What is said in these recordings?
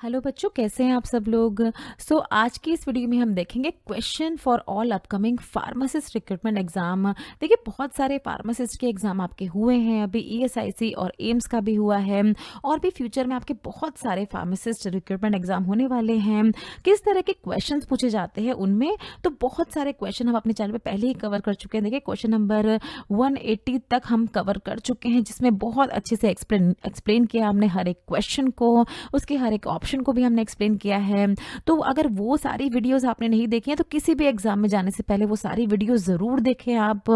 Hello बच्चों, कैसे हैं आप सब लोग। आज की इस वीडियो में हम देखेंगे question for all upcoming pharmacist recruitment exam. देखिए, बहुत सारे फार्मासिस्ट के एग्जाम आपके हुए हैं, अभी ईएसआईसी और एम्स का भी हुआ है और भी फ्यूचर में आपके बहुत सारे फार्मासिस्ट रिक्रूटमेंट एग्जाम होने वाले हैं। किस तरह के क्वेश्चन पूछे जाते हैं उनमें, तो बहुत सारे क्वेश्चन हम अपने चैनल पे पहले ही कवर कर चुके हैं। देखिए, क्वेश्चन नंबर 180 तक हम कवर कर चुके हैं, जिसमें बहुत अच्छे से एक्सप्लेन किया हमने हर एक क्वेश्चन को, उसके हर एक ऑप्शन को भी हमने एक्सप्लेन किया है। तो अगर वो सारी वीडियोस आपने नहीं देखी हैं तो किसी भी एग्जाम में जाने से पहले वो सारी वीडियोस ज़रूर देखें आप।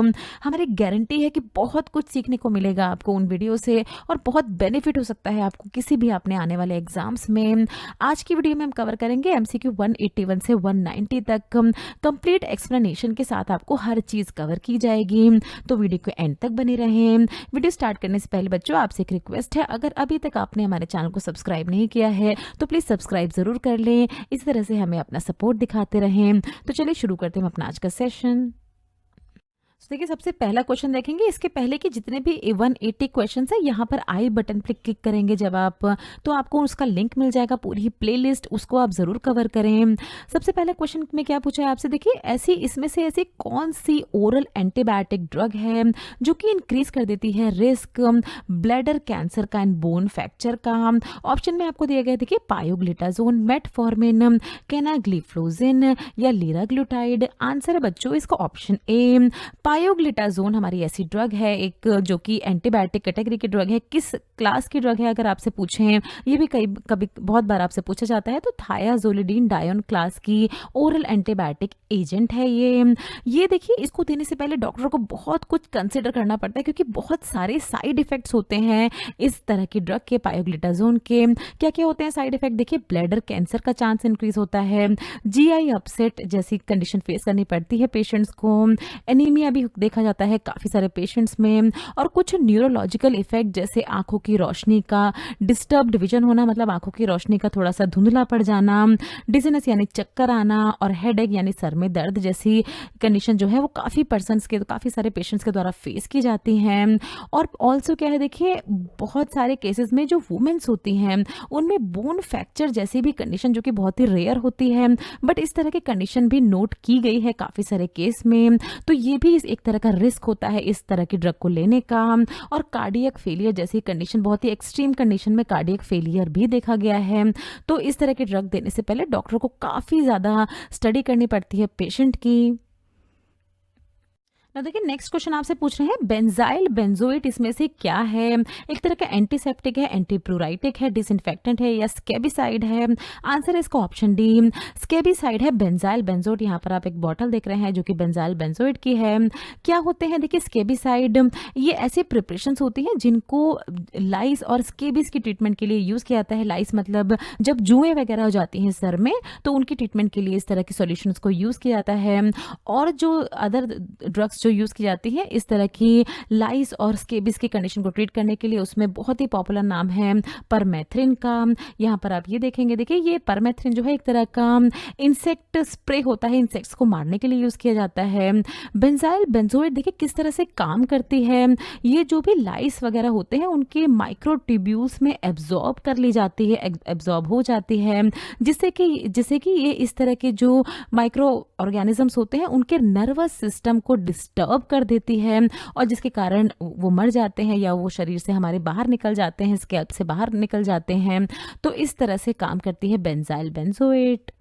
हमारी गारंटी है कि बहुत कुछ सीखने को मिलेगा आपको उन वीडियो से और बहुत बेनिफिट हो सकता है आपको किसी भी अपने आने वाले एग्जाम्स में। आज की वीडियो में हम कवर करेंगे एमसीक्यू 181 से 190 तक कंप्लीट एक्सप्लेनेशन के साथ आपको हर चीज़ कवर की जाएगी। तो वीडियो को एंड तक बने रहें। वीडियो स्टार्ट करने से पहले बच्चों आपसे एक रिक्वेस्ट है, अगर अभी तक आपने हमारे चैनल को सब्सक्राइब नहीं किया है तो प्लीज़ सब्सक्राइब ज़रूर कर लें। इस तरह से हमें अपना सपोर्ट दिखाते रहें। तो चलिए शुरू करते हैं हम अपना आज का सेशन। तो देखिए, सबसे पहला क्वेश्चन देखेंगे। इसके पहले के जितने भी 180 क्वेश्चन है, यहाँ पर आई बटन पर क्लिक करेंगे जब आप, तो आपको उसका लिंक मिल जाएगा, पूरी प्लेलिस्ट, उसको आप ज़रूर कवर करें। सबसे पहला क्वेश्चन में क्या पूछा है आपसे, देखिए, इसमें से ऐसी कौन सी ओरल एंटीबायोटिक ड्रग है जो कि इंक्रीज कर देती है रिस्क ब्लैडर कैंसर का एंड बोन फ्रैक्चर का। ऑप्शन में आपको दिया गया, देखिए, पायोग्लिटाजोन, मेटफॉर्मिन, केनाग्लिफ्लोजिन या लीराग्लुटाइड। आंसर है बच्चों इसका ऑप्शन ए, पायोग्लिटाजोन हमारी ऐसी ड्रग है एक जो कि एंटीबायोटिक कैटेगरी की ड्रग है। किस क्लास की ड्रग है अगर आपसे पूछें, ये भी कभी बहुत बार आपसे पूछा जाता है, तो थायाजोलिडीन डायोन क्लास की ओरल एंटीबायोटिक एजेंट है ये देखिए, इसको देने से पहले डॉक्टर को बहुत कुछ कंसिडर करना पड़ता है क्योंकि बहुत सारे साइड इफेक्ट्स होते हैं इस तरह की ड्रग के, पायोग्लिटाजोन के। क्या क्या होते हैं साइड इफेक्ट, देखिए, ब्लैडर कैंसर का चांस इंक्रीज होता है, जीआई अपसेट जैसी कंडीशन फेस करनी पड़ती है पेशेंट्स को, एनीमिया भी देखा जाता है काफ़ी सारे पेशेंट्स में, और कुछ न्यूरोलॉजिकल इफेक्ट जैसे आंखों की रोशनी का डिस्टर्ब्ड विजन होना, मतलब आंखों की रोशनी का थोड़ा सा धुंधला पड़ जाना, डिजीनेस यानी चक्कर आना, और हेडेक यानी सर में दर्द जैसी कंडीशन जो है वो काफ़ी सारे पेशेंट्स के द्वारा फेस की जाती हैं। और ऑल्सो क्या है, देखिए, बहुत सारे केसेस में जो वुमेन्स होती हैं उनमें बोन फ्रैक्चर जैसी भी कंडीशन जो कि बहुत ही रेयर होती है, बट इस तरह की कंडीशन भी नोट की गई है काफ़ी सारे केस में। तो ये भी एक तरह का रिस्क होता है इस तरह की ड्रग को लेने का। और कार्डियक फेलियर जैसी कंडीशन, बहुत ही एक्सट्रीम कंडीशन में कार्डियक फेलियर भी देखा गया है। तो इस तरह की ड्रग देने से पहले डॉक्टर को काफ़ी ज़्यादा स्टडी करनी पड़ती है पेशेंट की। तो देखिए, नेक्स्ट क्वेश्चन आपसे पूछ रहे हैं, बेंजाइल बेंजोएट इसमें से क्या है। एक तरह का एंटीसेप्टिक है, एंटीप्लूराइटिक है, डिसइंफेक्टेंट है या स्केबिसाइड है। आंसर है इसका ऑप्शन डी, स्केबिसाइड है बेंजाइल बेंजोएट। यहाँ पर आप एक बॉटल देख रहे हैं जो कि बेंजाइल बेंजोएट की है। क्या होते हैं, देखिए, स्केबिसाइड ये ऐसे प्रिपरेशंस होती हैं जिनको लाइस और स्केबिस की ट्रीटमेंट के लिए यूज़ किया जाता है। लाइस मतलब जब जुएँ वगैरह हो जाती हैं सर में, तो उनकी ट्रीटमेंट के लिए इस तरह की सॉल्यूशंस को यूज़ किया जाता है। और जो अदर ड्रग्स जो यूज़ की जाती है इस तरह की लाइस और स्केबिस की कंडीशन को ट्रीट करने के लिए, उसमें बहुत ही पॉपुलर नाम है परमेथ्रिन का। यहाँ पर आप ये देखेंगे, देखिए, ये परमेथ्रिन जो है एक तरह का इंसेक्ट स्प्रे होता है, इंसेक्ट्स को मारने के लिए यूज़ किया जाता है। बेंजाइल बेंजोएट देखिए किस तरह से काम करती है, ये जो भी लाइस वगैरह होते हैं उनके माइक्रोट्यूब्यूल्स में एब्जॉर्ब कर ली जाती है, एब्जॉर्ब हो जाती है, जिससे कि ये इस तरह के जो माइक्रो ऑर्गेनिजम्स होते हैं उनके नर्वस सिस्टम को डिस्टर्ब कर देती है, और जिसके कारण वो मर जाते हैं या वो शरीर से हमारे बाहर निकल जाते हैं, स्कैल्प से बाहर निकल जाते हैं। तो इस तरह से काम करती है बेंजाइल बेंजोएट।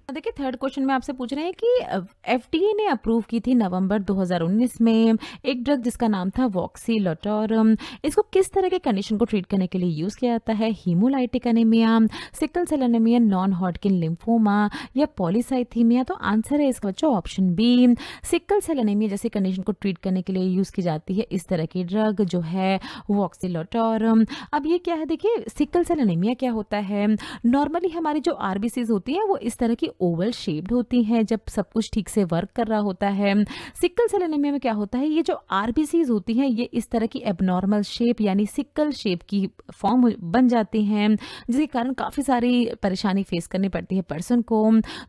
देखिए, थर्ड क्वेश्चन में आपसे पूछ रहे हैं कि एफडीए ने अप्रूव की थी नवंबर 2019 में एक ड्रग जिसका नाम था वॉक्सीलोटोरम। इसको किस तरह के कंडीशन को ट्रीट करने के लिए यूज़ किया जाता है, haemolytic anaemia, sickle cell anaemia, non Hodgkin lymphoma या पॉलीसाइथीमिया। तो आंसर है इसका बच्चों option B, sickle cell anaemia जैसी कंडीशन को ट्रीट करने के लिए यूज़ की जाती है इस तरह की ड्रग जो है वॉक्सीलोटोरम। अब ये क्या है, देखिए, सिकल सेल एनीमिया क्या होता है, नॉर्मली हमारी जो आरबीसीज होती है वो इस तरह की ओवल शेप्ड होती हैं जब सब कुछ ठीक से वर्क कर रहा होता है। सिकल सेल एनीमिया में क्या होता है, ये जो आरबीसीज होती हैं ये इस तरह की एबनॉर्मल शेप यानी सिकल शेप की फॉर्म बन जाती हैं, जिसके कारण काफ़ी सारी परेशानी फेस करनी पड़ती है पर्सन को।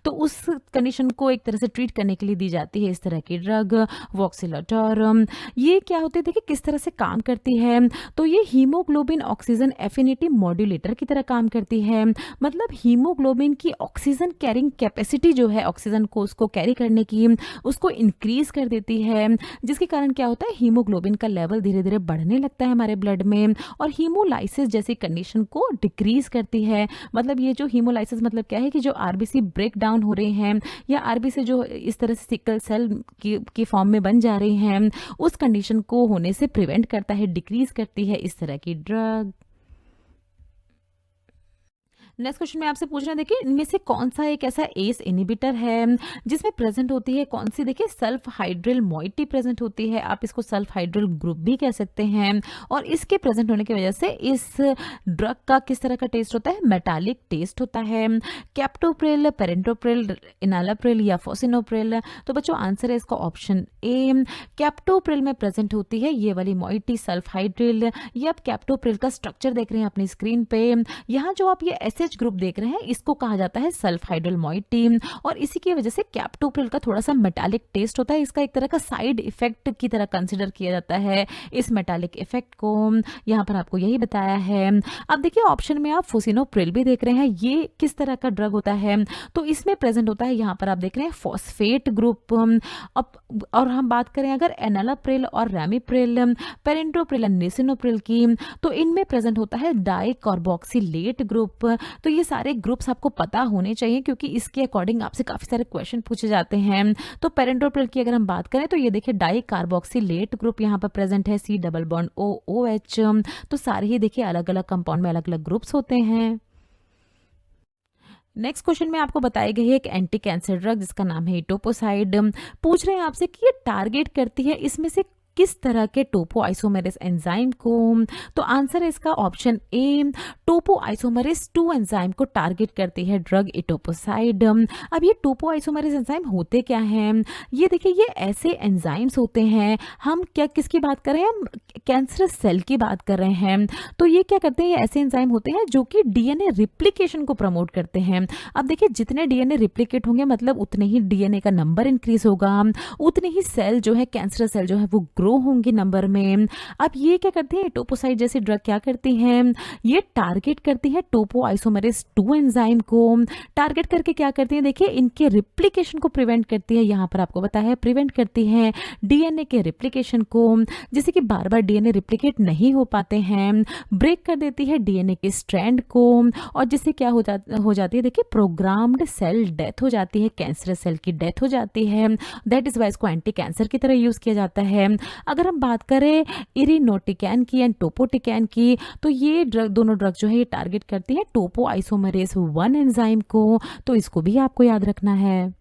तो उस कंडीशन को एक तरह से ट्रीट करने के लिए दी जाती है इस तरह की ड्रग वॉक्सिलोटर। ये क्या होती है, देखिए किस तरह से काम करती है। तो ये हीमोग्लोबिन ऑक्सीजन एफिनिटी मॉड्यूलेटर की तरह काम करती है। मतलब हीमोग्लोबिन की ऑक्सीजन कैरिंग कैपेसिटी जो है, ऑक्सीजन को उसको कैरी करने की, उसको इंक्रीज कर देती है, जिसके कारण क्या होता है, हीमोग्लोबिन का लेवल धीरे धीरे बढ़ने लगता है हमारे ब्लड में और हीमोलाइसिस जैसी कंडीशन को डिक्रीज करती है। मतलब ये जो हीमोलाइसिस मतलब क्या है कि जो आरबीसी ब्रेक डाउन हो रहे हैं या आरबीसी जो इस तरह से सिकल सेल की फॉर्म में बन जा रही हैं, उस कंडीशन को होने से प्रिवेंट करता है, डिक्रीज करती है इस तरह की ड्रग। नेक्स्ट क्वेश्चन मैं आपसे पूछ रहा हूँ, देखिए इनमें से कौन सा एक ऐसा एस इनहिबिटर है जिसमें प्रेजेंट होती है कौन सी, देखिए सल्फ हाइड्रिल मॉइटी प्रेजेंट होती है, आप इसको सल्फ हाइड्रिल ग्रुप भी कह सकते हैं। और इसके प्रेजेंट होने की वजह से इस ड्रग का किस तरह का टेस्ट होता है, मेटालिक टेस्ट होता है। कैप्टोप्रिल, पेरेंटोप्रिल, इनालाप्रिल या फोसिनोप्रिल। तो बच्चों आंसर है इसका ऑप्शन ए, कैप्टोप्रिल में प्रेजेंट होती है ये वाली मॉइटी सल्फ हाइड्रिल। ये आप कैप्टोप्रिल का स्ट्रक्चर देख रहे हैं अपनी स्क्रीन पे। यहाँ जो आप ये एसएच ग्रुप देख रहे हैं इसको कहा जाता है सल्फ हाइड्रिल मॉइटी और इसी की वजह से कैप्टोप्रिल का थोड़ा सा मेटालिक टेस्ट होता है। इसका एक तरह का साइड इफेक्ट की तरह कंसिडर किया जाता है इस मेटालिक इफेक्ट को। यहाँ पर आपको यही बताया है। अब देखिए ऑप्शन में आप फोसिनोप्रिल भी देख रहे हैं, ये किस तरह का ड्रग होता है, तो इसमें प्रेजेंट होता है, यहाँ पर आप देख रहे हैं फॉस्फेट ग्रुप। अब और हम बात करें अगर एनालाप्रिल और रैमीप्रिल, पेरेंटोप्रिल और निसिनोप्रिल की, तो इनमें प्रेजेंट होता है डाई कार्बोक्सिलेट ग्रुप। तो ये सारे ग्रुप्स आपको पता होने चाहिए क्योंकि इसके अकॉर्डिंग आपसे काफ़ी सारे क्वेश्चन पूछे जाते हैं। तो पेरेंटोप्रिल की अगर हम बात करें तो ये देखिए डाई कार्बोक्सिलेट ग्रुप यहाँ पर प्रेजेंट है, C double bond O O H. तो सारे ही देखिए अलग अलग कंपाउंड में अलग अलग ग्रुप्स होते हैं। नेक्स्ट क्वेश्चन में आपको बताई गई है एक एंटी कैंसर ड्रग जिसका नाम है इटोपोसाइड। पूछ रहे हैं आपसे कि ये टारगेट करती है इसमें से किस तरह के टोपो आइसोमेरेस एंजाइम को। तो आंसर है इसका option A, Toppo isomerase 2 enzyme को टारगेट करती है ड्रग इटोपोसाइड। अब ये टोपो आइसोमेरेस एंजाइम होते क्या हैं, ये देखिए ये ऐसे एंजाइम्स होते हैं, हम क्या किसकी बात कर रहे हैं, हम कैंसरस सेल की बात कर रहे हैं। तो ये क्या करते हैं, ये ऐसे एंजाइम होते हैं जो कि डीएनए रिप्लिकेशन को प्रमोट करते हैं। अब देखिए जितने डीएनए रिप्लिकेट होंगे मतलब उतने ही डीएनए का नंबर इंक्रीज होगा, उतने ही सेल जो है कैंसरस सेल जो है वो ग्रो होंगे नंबर में। अब ये क्या करती है, टोपोसाइड जैसी ड्रग क्या करती हैं, ये टारगेट करती है टोपो आइसोमेरेस 2 एंजाइम को। टारगेट करके क्या करती है, देखिए इनके रिप्लिकेशन को प्रिवेंट करती है, यहाँ पर आपको बताया है प्रिवेंट करती है डीएनए के रिप्लिकेशन को, जिससे कि बार बार डीएनए रिप्लिकेट नहीं हो पाते हैं। ब्रेक कर देती है डीएनए के स्ट्रैंड को और जिससे क्या हो जाती है, देखिए प्रोग्राम्ड सेल डेथ हो जाती है, कैंसरस सेल की डेथ हो जाती है। दैट इज वाई इसको एंटी कैंसर की तरह यूज किया जाता है। अगर हम बात करें इरिनोटिकैन की एंड टोपोटिकैन की, तो ये दोनों ड्रग जो है ये टारगेट करती है टोपो आइसोमेरेस 1 एंजाइम को। तो इसको भी आपको याद रखना है।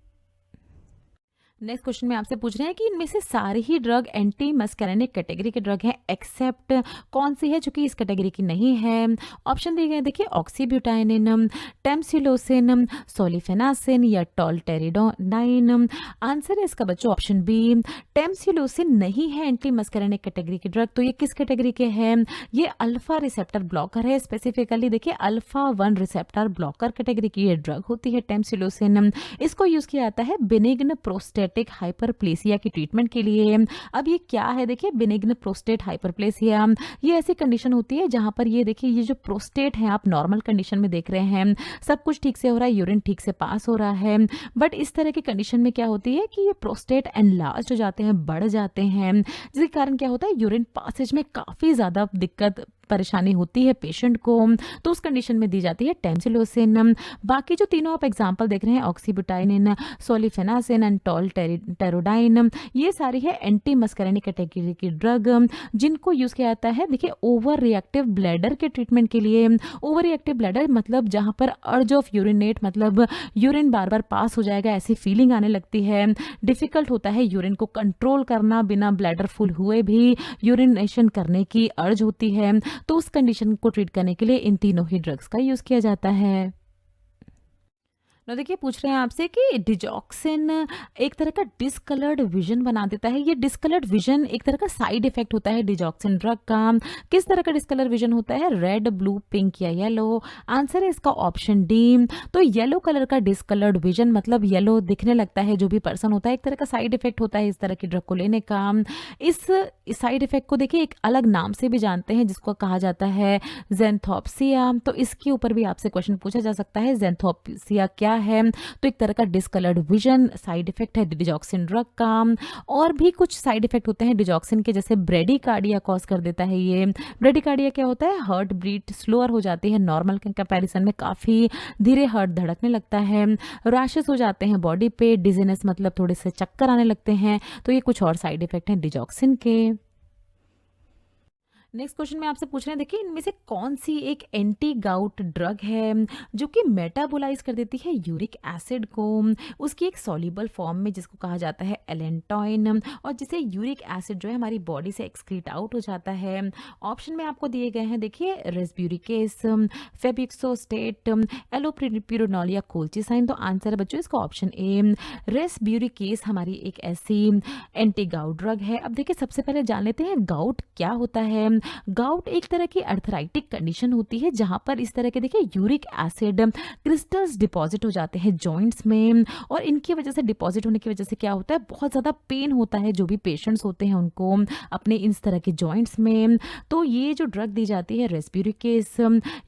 नेक्स्ट क्वेश्चन में आपसे पूछ रहे हैं कि इनमें से सारे ही ड्रग एंटी मस्कैरेनिक कैटेगरी के ड्रग हैं एक्सेप्ट कौन सी है जो कि इस कैटेगरी की नहीं है। ऑप्शन दिए गए देखिए ऑक्सीब्यूटाइनिन, टेम्सिलोसिन, सोलिफेनासिन या टॉल्टेरिडोनाइन। आंसर है इसका बच्चों ऑप्शन बी, टेम्सिलोसिन नहीं है एंटी मस्कैरेनिक कैटेगरी के ड्रग। तो ये किस कैटेगरी के हैं, ये अल्फा रिसेप्टर ब्लॉकर है, स्पेसिफिकली देखिए अल्फा 1 रिसेप्टर ब्लॉकर कैटेगरी की ये ड्रग होती है टेम्सिलोसिन। इसको यूज किया जाता है बिनिग्न प्रोस्टेट हाइपरप्लेसिया की ट्रीटमेंट के लिए। अब ये क्या है, देखिए बिनिग्न प्रोस्टेट हाइपरप्लेसिया, ये ऐसी कंडीशन होती है जहां पर ये देखिए ये जो प्रोस्टेट है आप नॉर्मल कंडीशन में देख रहे हैं, सब कुछ ठीक से हो रहा है, यूरिन ठीक से पास हो रहा है, बट इस तरह की कंडीशन में क्या होती है कि ये प्रोस्टेट एनलार्ज हो जाते हैं, बढ़ जाते हैं, जिसके कारण क्या होता है यूरिन पासेज में काफी ज्यादा दिक्कत परेशानी होती है पेशेंट को। तो उस कंडीशन में दी जाती है टेम्सिलोसिन। बाकी जो तीनों आप एग्जांपल देख रहे हैं ऑक्सीब्यूटाइनिन, सोलिफेनासिन एंड टॉल्टेरिडोनाइन, ये सारी है एंटी मस्कैरेनिक कैटेगरी की ड्रग जिनको यूज किया जाता है देखिए ओवर रिएक्टिव ब्लैडर के ट्रीटमेंट के लिए। ओवर रिएक्टिव ब्लैडर मतलब जहां पर अर्ज ऑफ यूरिनेट, मतलब यूरिन बार बार पास हो जाएगा ऐसी फीलिंग आने लगती है, डिफिकल्ट होता है यूरिन को कंट्रोल करना, बिना ब्लैडर फुल हुए भी यूरिनेशन करने की अर्ज होती है। तो उस कंडीशन को ट्रीट करने के लिए इन तीनों ही ड्रग्स का यूज किया जाता है। देखिए पूछ रहे हैं आपसे कि डिजॉक्सिन एक तरह का डिस्कलर्ड विजन बना देता है। ये डिस्कलर्ड विजन एक तरह का साइड इफेक्ट होता है डिजॉक्सिन ड्रग का। किस तरह का डिस्कलर विजन होता है? रेड, ब्लू, पिंक या येलो? आंसर है इसका ऑप्शन डी। तो येलो कलर का डिस्कलर्ड विजन मतलब येलो दिखने लगता है जो भी पर्सन होता है, एक तरह का साइड इफेक्ट होता है इस तरह की ड्रग को लेने का। इस साइड इफेक्ट को देखिए एक अलग नाम से भी जानते हैं जिसको कहा जाता है ज़ेंथोप्सिया। तो इसके ऊपर भी आपसे क्वेश्चन पूछा जा सकता है, ज़ेंथोप्सिया क्या है? तो एक तरह का डिस्कलर्ड विजन साइड इफेक्ट है डिजॉक्सिन ड्रग का। और भी कुछ साइड इफेक्ट होते हैं डिजॉक्सिन के, जैसे ब्रेडिकार्डिया कॉज कर देता है ये। ब्रेडिकार्डिया क्या होता है? हार्ट बीट स्लोअर हो जाती है, नॉर्मल के कंपैरिजन में काफ़ी धीरे हार्ट धड़कने लगता है। रैशेस हो जाते हैं बॉडी पे, डिजीनेस मतलब थोड़े से चक्कर आने लगते हैं। तो ये कुछ और साइड इफेक्ट हैं डिजॉक्सिन के। नेक्स्ट क्वेश्चन में आपसे पूछ रहे हैं, देखिए इनमें से कौन सी एक एंटी गाउट ड्रग है जो कि मेटाबोलाइज कर देती है यूरिक एसिड को उसकी एक सॉल्युबल फॉर्म में, जिसको कहा जाता है एलेंटॉइन, और जिसे यूरिक एसिड जो है हमारी बॉडी से एक्सक्रीट आउट हो जाता है। ऑप्शन में आपको दिए गए हैं, देखिए रेस्ब्यूरिकेस, फेबिक्सोस्टेट, एलोप्रिपिरोनॉल या कोल्चिसाइन। तो आंसर है बच्चों इसका ऑप्शन ए, रेस्ब्यूरिकेस हमारी एक ऐसी एंटी गाउट ड्रग है। अब देखिए सबसे पहले जान लेते हैं गाउट क्या होता है। गाउट एक तरह की अर्थराइटिक कंडीशन होती है जहां पर इस तरह के देखिए यूरिक एसिड क्रिस्टल्स डिपॉजिट हो जाते हैं जॉइंट्स में, और इनकी वजह से डिपॉजिट होने की वजह से क्या होता है, बहुत ज़्यादा पेन होता है जो भी पेशेंट्स होते हैं उनको अपने इस तरह के जॉइंट्स में। तो ये जो ड्रग दी जाती है रेस्ब्यूरिकेस,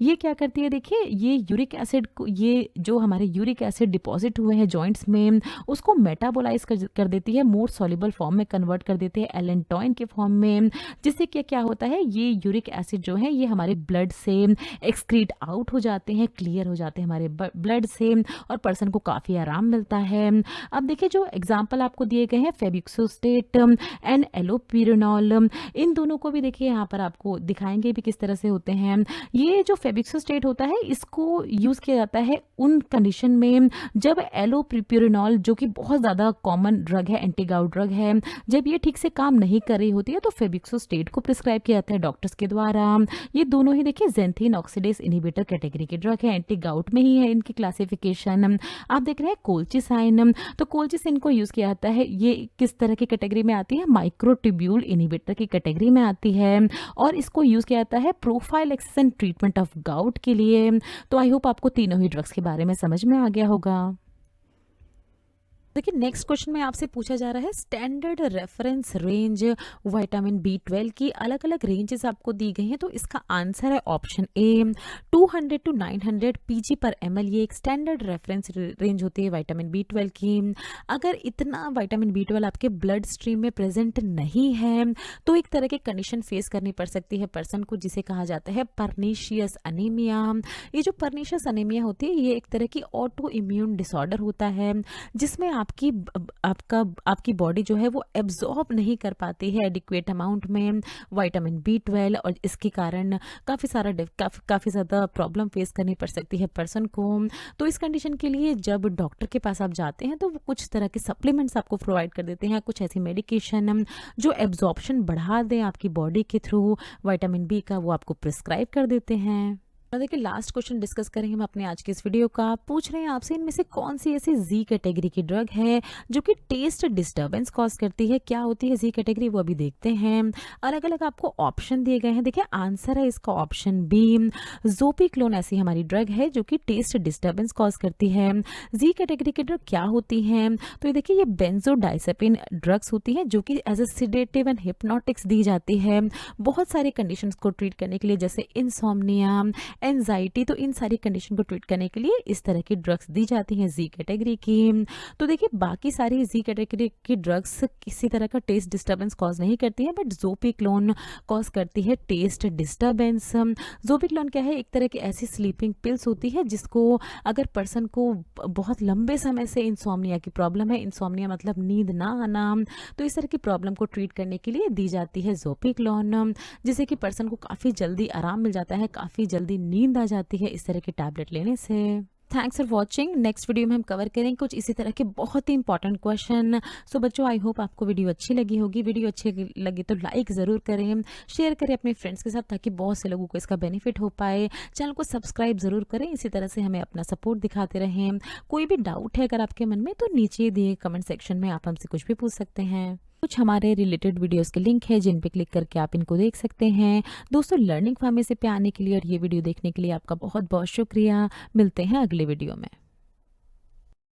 ये क्या करती है, देखिए ये यूरिक एसिड को, ये जो हमारे यूरिक एसिड डिपॉजिट हुए हैं जॉइंट्स में उसको मेटाबोलाइज कर देती है, मोर सॉल्युबल फॉर्म में कन्वर्ट कर देती है एलेंटॉइन के फॉर्म में, जिससे कि क्या होता है ये यूरिक एसिड जो है ये हमारे ब्लड से एक्सक्रीट आउट हो जाते हैं, क्लियर हो जाते हैं हमारे ब्लड से, और पर्सन को काफ़ी आराम मिलता है। अब देखिए जो एग्जाम्पल आपको दिए गए हैं फेबिक्सोस्टेट एंड एलोपिरिनॉल, इन दोनों को भी देखिए यहाँ पर आपको दिखाएंगे भी किस तरह से होते हैं। ये जो फेबिक्सोस्टेट होता है इसको यूज़ किया जाता है उन कंडीशन में जब एलोप्रिपिरिनॉल जो कि बहुत ज़्यादा कॉमन ड्रग है, एंटी गाउट ड्रग है, जब ये ठीक से काम नहीं कर रही होती है तो फेबिक्सोस्टेट को प्रिस्क्राइब किया जाता है डॉक्टर्स के द्वारा। ये दोनों ही देखिए ज़ैंथीन ऑक्सीडेज इनहिबिटर कैटेगरी के ड्रग है, एंटी गाउट में ही है इनकी क्लासिफिकेशन। आप देख रहे हैं कोल्चिसाइन, तो कोल्चिसाइन को यूज़ किया जाता है, ये किस तरह की कैटेगरी में आती है, माइक्रोट्यूब्यूल इनहिबिटर की कैटेगरी में आती है, और इसको यूज़ किया जाता है prophylaxis and treatment of gout के लिए। तो आई होप आपको तीनों ही ड्रग्स के बारे में समझ में आ गया होगा। देखिए नेक्स्ट क्वेश्चन में आपसे पूछा जा रहा है standard reference range vitamin B12 की अलग अलग रेंजेस आपको दी गई हैं, तो इसका आंसर है ऑप्शन ए 200 to 900 pg पर ml। ये एक स्टैंडर्ड रेफरेंस रेंज होती है विटामिन B12 की। अगर इतना विटामिन B12 आपके ब्लड स्ट्रीम में प्रेजेंट नहीं है तो एक तरह की कंडीशन फेस करनी पड़ सकती है पर्सन को, जिसे कहा जाता है पर्नीशियस अनीमिया। ये जो पर्नीशियस अनीमिया होती है ये एक तरह की ऑटो इम्यून डिसऑर्डर होता है जिसमें आपकी बॉडी जो है वो एब्जॉर्ब नहीं कर पाती है एडिक्वेट अमाउंट में विटामिन B12, और इसके कारण काफ़ी ज़्यादा प्रॉब्लम फेस करनी पड़ सकती है पर्सन को। तो इस कंडीशन के लिए जब डॉक्टर के पास आप जाते हैं तो वो कुछ तरह के सप्लीमेंट्स आपको प्रोवाइड कर देते हैं, कुछ ऐसी मेडिकेशन जो एब्जॉर्प्शन बढ़ा दें आपकी बॉडी के थ्रू विटामिन B का, वो आपको प्रिस्क्राइब कर देते हैं। और देखिए लास्ट क्वेश्चन डिस्कस करेंगे हम अपने आज के इस वीडियो का। पूछ रहे हैं आपसे इनमें से कौन सी ऐसी जी कैटेगरी की ड्रग है जो कि टेस्ट डिस्टर्बेंस कॉज करती है। क्या होती है जी कैटेगरी वो अभी देखते हैं। अलग अलग आपको ऑप्शन दिए गए हैं, देखिए आंसर है इसका ऑप्शन बी, ज़ोपिक्लोन ऐसी हमारी ड्रग है जो कि टेस्ट डिस्टर्बेंस कॉज करती है। जी कैटेगरी की ड्रग क्या होती हैं, तो ये देखिए ये बेंजोडाइजेपिन ड्रग्स होती हैं जो कि as a sedative and hypnotics दी जाती है बहुत सारे कंडीशंस को ट्रीट करने के लिए, जैसे इंसोम्निया, एंजाइटी। तो इन सारी कंडीशन को ट्रीट करने के लिए इस तरह की ड्रग्स दी जाती हैं जी कैटेगरी की। तो देखिए बाकी सारी जी कैटेगरी की ड्रग्स किसी तरह का टेस्ट डिस्टर्बेंस कॉज नहीं करती हैं, बट ज़ोपिक्लोन कॉज करती है टेस्ट डिस्टर्बेंस। ज़ोपिक्लोन क्या है, एक तरह की ऐसी स्लीपिंग पिल्स होती है जिसको अगर पर्सन को बहुत लंबे समय से इंसोम्निया की प्रॉब्लम है, इंसोम्निया मतलब नींद ना आना, तो इस तरह की प्रॉब्लम को ट्रीट करने के लिए दी जाती है ज़ोपिक्लोन, जिससे कि पर्सन को काफ़ी जल्दी आराम मिल जाता है, काफ़ी जल्दी नींद आ जाती है इस तरह की टैबलेट लेने से। Thanks for watching. Next video में हम कवर करेंगे कुछ इसी तरह के बहुत ही इंपॉर्टेंट क्वेश्चन। सो बच्चों, आई होप आपको वीडियो अच्छी लगी होगी। वीडियो अच्छी लगी तो लाइक ज़रूर करें, शेयर करें अपने फ्रेंड्स के साथ ताकि बहुत से लोगों को इसका बेनिफिट हो पाए। चैनल को सब्सक्राइब ज़रूर करें, इसी तरह से हमें अपना सपोर्ट दिखाते रहें। कोई भी डाउट है अगर आपके मन में तो नीचे दिए कमेंट सेक्शन में आप हमसे कुछ भी पूछ सकते हैं। कुछ हमारे रिलेटेड वीडियोस के लिंक है जिन पे क्लिक करके आप इनको देख सकते हैं। दोस्तों, लर्निंग फार्मेसी पे आने के लिए और ये वीडियो देखने के लिए आपका बहुत बहुत शुक्रिया। मिलते हैं अगले वीडियो में।